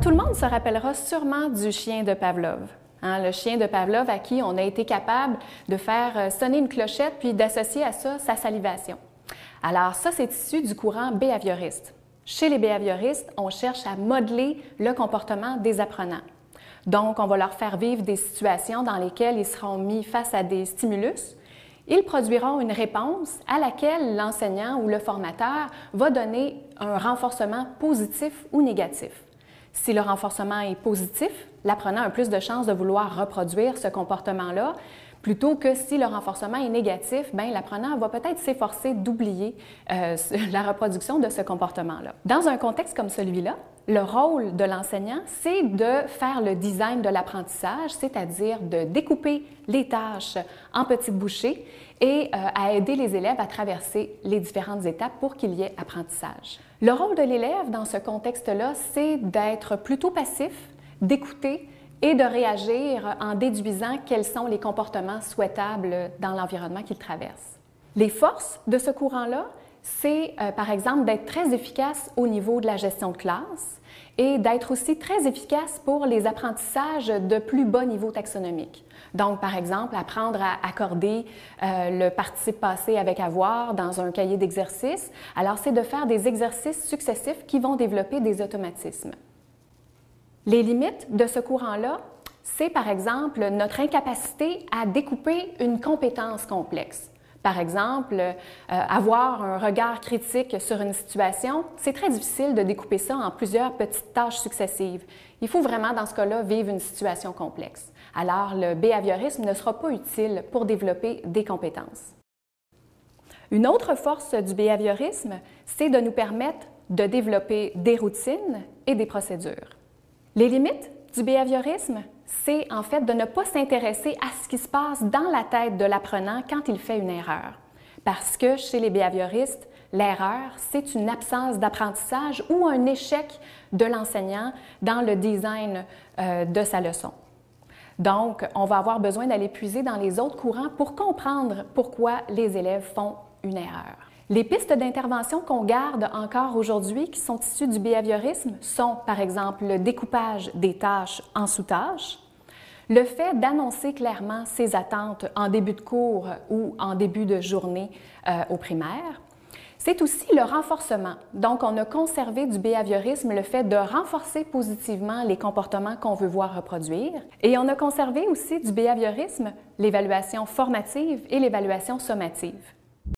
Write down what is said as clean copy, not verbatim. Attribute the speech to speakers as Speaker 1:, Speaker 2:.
Speaker 1: Tout le monde se rappellera sûrement du chien de Pavlov. Le chien de Pavlov à qui on a été capable de faire sonner une clochette puis d'associer à ça sa salivation. Alors ça, c'est issu du courant behavioriste. Chez les behavioristes, on cherche à modeler le comportement des apprenants. Donc, on va leur faire vivre des situations dans lesquelles ils seront mis face à des stimulus. Ils produiront une réponse à laquelle l'enseignant ou le formateur va donner un renforcement positif ou négatif. Si le renforcement est positif, l'apprenant a plus de chances de vouloir reproduire ce comportement-là, plutôt que si le renforcement est négatif, l'apprenant va peut-être s'efforcer d'oublier la reproduction de ce comportement-là. Dans un contexte comme celui-là, le rôle de l'enseignant, c'est de faire le design de l'apprentissage, c'est-à-dire de découper les tâches en petites bouchées et à aider les élèves à traverser les différentes étapes pour qu'il y ait apprentissage. Le rôle de l'élève dans ce contexte-là, c'est d'être plutôt passif, d'écouter et de réagir en déduisant quels sont les comportements souhaitables dans l'environnement qu'il traverse. Les forces de ce courant-là, c'est par exemple d'être très efficace au niveau de la gestion de classe et d'être aussi très efficace pour les apprentissages de plus bas niveau taxonomique. Donc, par exemple, apprendre à accorder le participe passé avec avoir dans un cahier d'exercices. Alors, c'est de faire des exercices successifs qui vont développer des automatismes. Les limites de ce courant-là, c'est par exemple notre incapacité à découper une compétence complexe. Par exemple, avoir un regard critique sur une situation, c'est très difficile de découper ça en plusieurs petites tâches successives. Il faut vraiment, dans ce cas-là, vivre une situation complexe. Alors, le behaviorisme ne sera pas utile pour développer des compétences. Une autre force du behaviorisme, c'est de nous permettre de développer des routines et des procédures. Les limites du behaviorisme, c'est en fait de ne pas s'intéresser à ce qui se passe dans la tête de l'apprenant quand il fait une erreur. Parce que chez les behavioristes, l'erreur, c'est une absence d'apprentissage ou un échec de l'enseignant dans le design de sa leçon. Donc, on va avoir besoin d'aller puiser dans les autres courants pour comprendre pourquoi les élèves font une erreur. Les pistes d'intervention qu'on garde encore aujourd'hui, qui sont issues du behaviorisme, sont par exemple le découpage des tâches en sous-tâches, le fait d'annoncer clairement ses attentes en début de cours ou en début de journée au primaire. C'est aussi le renforcement. Donc, on a conservé du behaviorisme le fait de renforcer positivement les comportements qu'on veut voir reproduire. Et on a conservé aussi du behaviorisme l'évaluation formative et l'évaluation sommative.